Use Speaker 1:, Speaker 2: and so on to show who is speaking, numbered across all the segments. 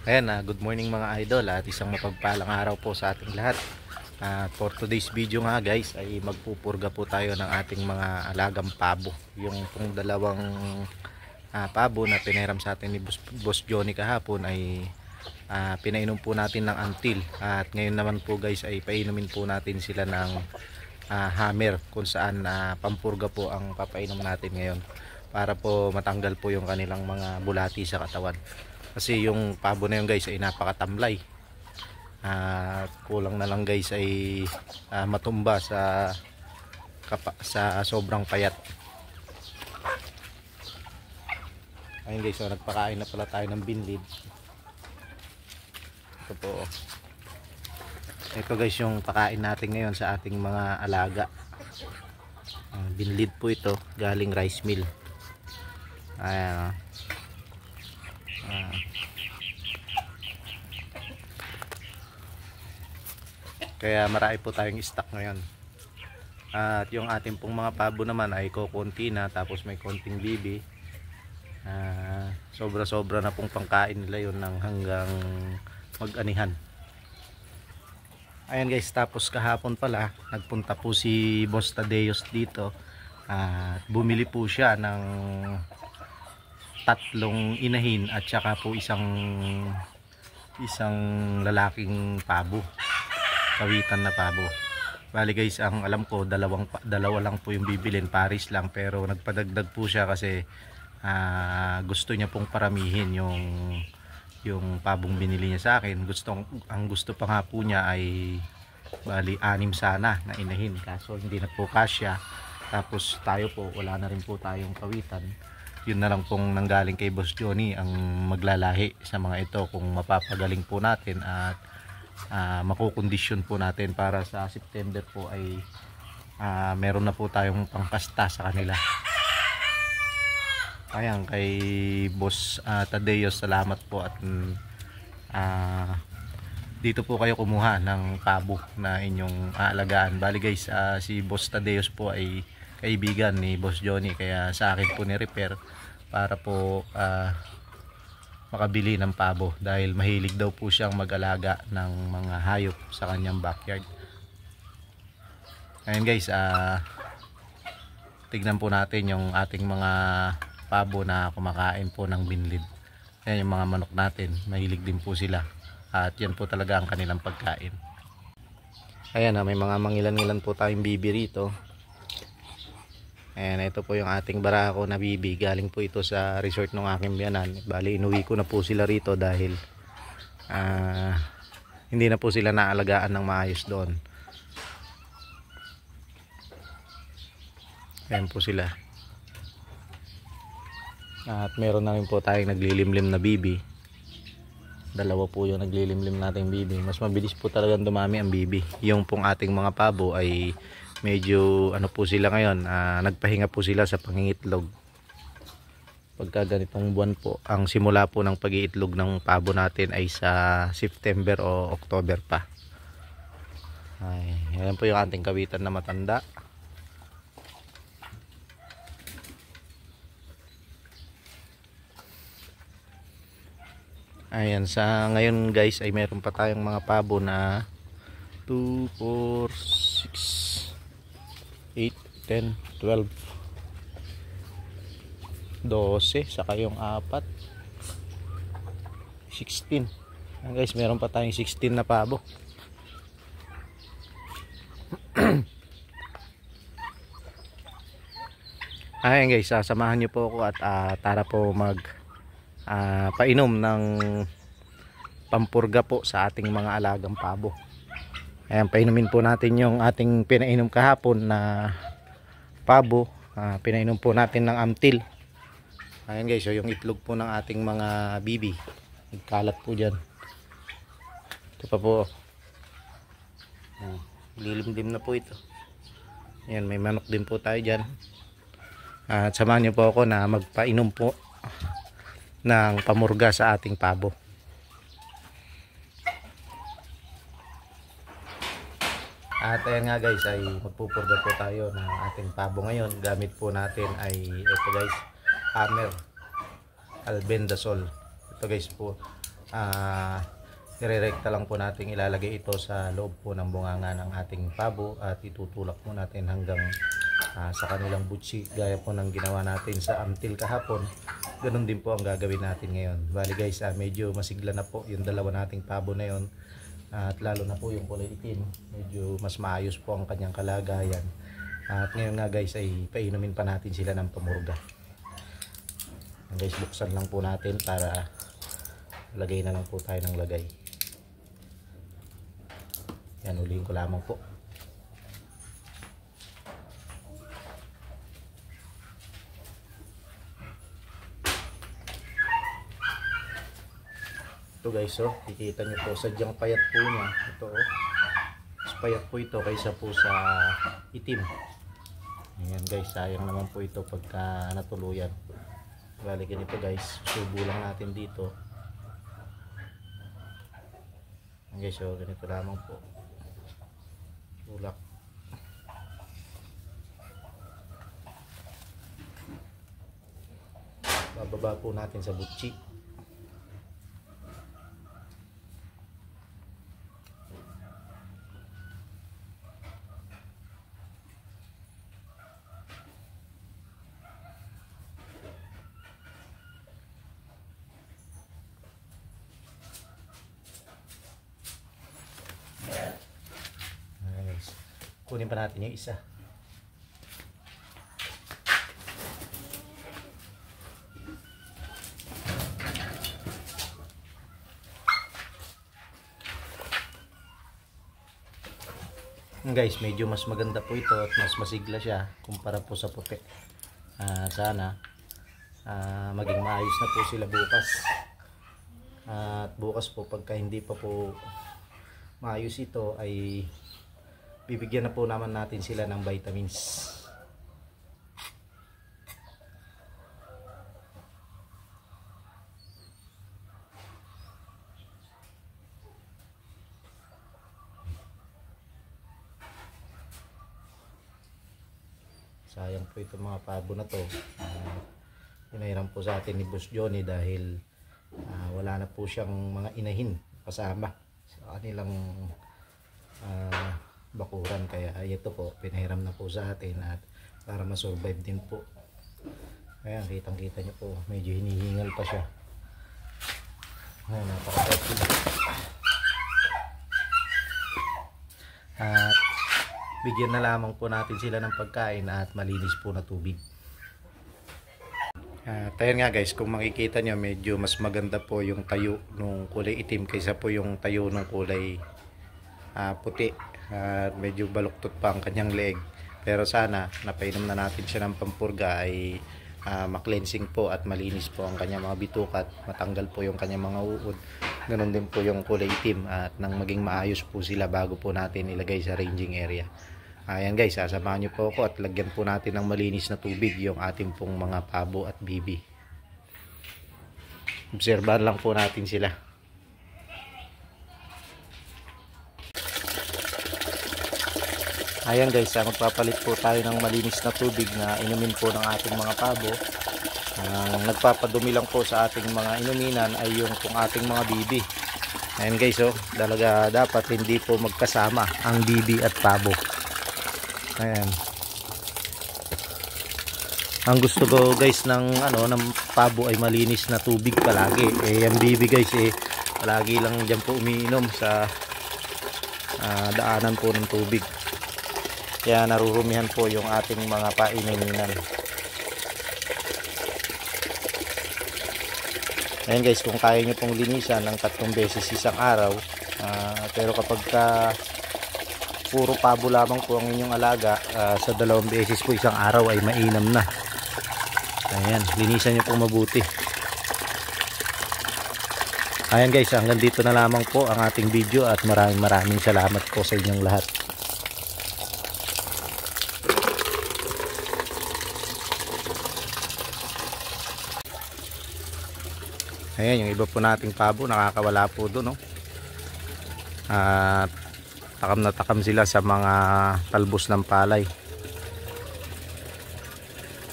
Speaker 1: Ayan, good morning mga idol at isang mapagpalang araw po sa ating lahat. For today's video nga guys ay magpupurga po tayo ng ating mga alagang pabo. Yung pong dalawang pabo na pinahiram sa atin ni Boss Johnny kahapon ay pinainom po natin ng Antil. At ngayon naman po guys ay painumin po natin sila ng hammer kung saan pampurga po ang papainom natin ngayon. Para po matanggal po yung kanilang mga bulati sa katawan. Kasi yung pabo na yun guys ay napakatamlay. Kulang na lang guys ay matumba sa sobrang payat. Ayun guys, so nagpakain na pala tayo ng binlid. Ito po. Ito guys yung pakain natin ngayon sa ating mga alaga. Binlid po ito, galing rice mill. Ayan. Kaya marami po tayong stock ngayon. At yung ating pong mga pabo naman ay kukunti na, tapos may konting bibi. Sobra-sobra na pong pangkain nila yun ng hanggang mag-anihan. Ayan guys, tapos kahapon pala nagpunta po si Boss Tadeos dito. Bumili po siya ng 3 inahin at saka po isang lalaking pabo, kawitan na pabo. Bali guys, ang alam ko dalawa lang po yung bibilin, pares lang, pero nagpadagdag po siya kasi gusto niya pong paramihin yung pabong binili niya sa akin. Ang gusto pa nga po niya ay bali 6 sana na inahin, kaso hindi na po kasya. Tapos tayo po wala na rin po tayong kawitan. Yun na lang pong nanggaling kay Boss Johnny ang maglalahi sa mga ito kung mapapagaling po natin at makukondisyon po natin para sa September po ay meron na po tayong pangkasta sa kanila. Ayan, kay Boss Tadeos, salamat po at dito po kayo kumuha ng pabo na inyong aalagaan. Bali guys, si Boss Tadeos po ay kaibigan ni Boss Johnny, kaya sa akin po ni-repair para po makabili ng pabo dahil mahilig daw po siyang mag-alaga ng mga hayop sa kanyang backyard. Ngayon guys, tignan po natin yung ating mga pabo na kumakain po ng binlid. Ayan yung mga manok natin, mahilig din po sila at yan po talaga ang kanilang pagkain. Ayan, may mga mangilan-ngilan po tayong bibi rito. Ayan, ito po yung ating barako na bibi. Galing po ito sa resort ng aking biyanan. Bali, inuwi ko na po sila rito dahil hindi na po sila naalagaan ng maayos doon. Ayan po sila. At meron na rin po tayong naglilimlim na bibi. Dalawa po yung naglilimlim nating bibi. Mas mabilis po talagang dumami ang bibi. Yung pong ating mga pabo ay medyo ano po sila ngayon, nagpahinga po sila sa pangingitlog. Pagka ganitong buwan po, ang simula po ng pag-iitlog ng pabo natin ay sa September o October pa. Ayan po yung ating kawitan na matanda. Ayan, sa ngayon guys ay meron pa tayong mga pabo na 2, 4, 6, 8, 10, 12, 12, saka yung 4, 16. Ayan guys, meron pa tayong 16 na pabo. Ayan guys, sasamahan nyo po ako at tara po painom ng pampurga po sa ating mga alagang pabo. Ayan, painumin po natin yung ating pinainom kahapon na pabo. Pinainom po natin ng Amtil. Ayan guys, so yung itlog po ng ating mga bibi, nagkalat po dyan. Ito pa po, lilimlim na po ito. Ayan, may manok din po tayo dyan. At samahan nyo po ako na magpainom po ng pamurga sa ating pabo. At ayan nga guys, ay magpupurga po tayo ng ating pabo ngayon. Gamit po natin ay ito guys, hammer albendazole. Ito guys po, Irerekta lang po natin, ilalagay ito sa loob po ng bunganga ng ating pabo at itutulak po natin hanggang sa kanilang butsi, gaya po ng ginawa natin sa amtil kahapon. Ganun din po ang gagawin natin ngayon. Bali guys, medyo masigla na po yung dalawa nating pabo na yon, at lalo na po yung kulay itim, medyo mas maayos po ang kanyang kalagayan. At ngayon nga guys ay painumin pa natin sila ng pamurga. Guys, buksan lang po natin para lagay na lang po tayo ng lagay. Yan, ulihin ko lamang po. Ito guys, kikita nyo po, sadyang payat po niya. Ito mas payat po ito kaysa po sa itim. Ayan guys, sayang naman po ito pagka natuluyan. Bali ganito guys, subo lang natin dito. Ayan guys, ganito lamang po. Tulak. Bababa po natin sa butsi. Kunin pa natin yung isa. Guys, medyo mas maganda po ito at mas masigla siya kumpara po sa puti. Sana maging maayos na po sila bukas. At bukas po pagka hindi pa po maayos ito ay bibigyan na po naman natin sila ng vitamins. Sayang po itong mga pabo na to. Pinahiram po sa atin ni Boss Johnny dahil wala na po siyang mga inahin kasama sa kanilang bakuran, kaya ito po pinahiram na po sa atin at para masurvive din po. Ayan, kitang kita nyo po, medyo hinihingal pa siya. Ayan, napaka-effective. At bigyan na lamang po natin sila ng pagkain at malinis po na tubig. Tayo nga guys, kung makikita nyo, medyo mas maganda po yung tayo nung kulay itim kaysa po yung tayo nung kulay puti. Medyo baluktot pa ang kanyang leeg, pero sana napainom na natin siya ng pampurga ay maklensing po at malinis po ang kanyang mga bitukat, matanggal po yung kanyang mga uod. Ganon din po yung kulay itim at nang maging maayos po sila bago po natin ilagay sa ranging area. Ayan guys, sasamahan nyo po ako at lagyan po natin ng malinis na tubig yung ating pong mga pabo at bibi. Obserbahan lang po natin sila. Ayan guys, magpapalit po tayo ng malinis na tubig na inumin po ng ating mga pabo. Ang nagpapadumi lang po sa ating mga inuminan ay yung pong ating mga bibi. Ayan guys, talaga dapat hindi po magkasama ang bibi at pabo. Ayan. Ang gusto ko guys ng ng pabo ay malinis na tubig palagi. Ang bibi guys palagi lang diyan po umiinom sa daanan po ng tubig. Kaya narurumihan po yung ating mga painuminan. Ayan guys, kung kaya nyo pong linisan ng 3 beses isang araw, pero kapag puro pabo lamang po ang inyong alaga, sa 2 beses po isang araw ay mainam na. Ayan, linisan nyo po mabuti. Ayan guys, hanggang dito na lamang po ang ating video at maraming salamat po sa inyong lahat. Ayan, yung iba po nating pabo nakakawala po doon, at takam na takam sila sa mga talbos ng palay.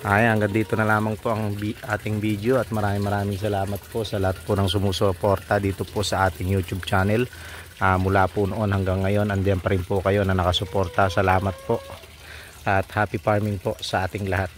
Speaker 1: Ay, hanggang dito na lamang po ang ating video at maraming salamat po sa lahat po ng sumusuporta dito po sa ating YouTube channel. Mula po noon hanggang ngayon, andiyan pa rin po kayo na nakasuporta. Salamat po at happy farming po sa ating lahat.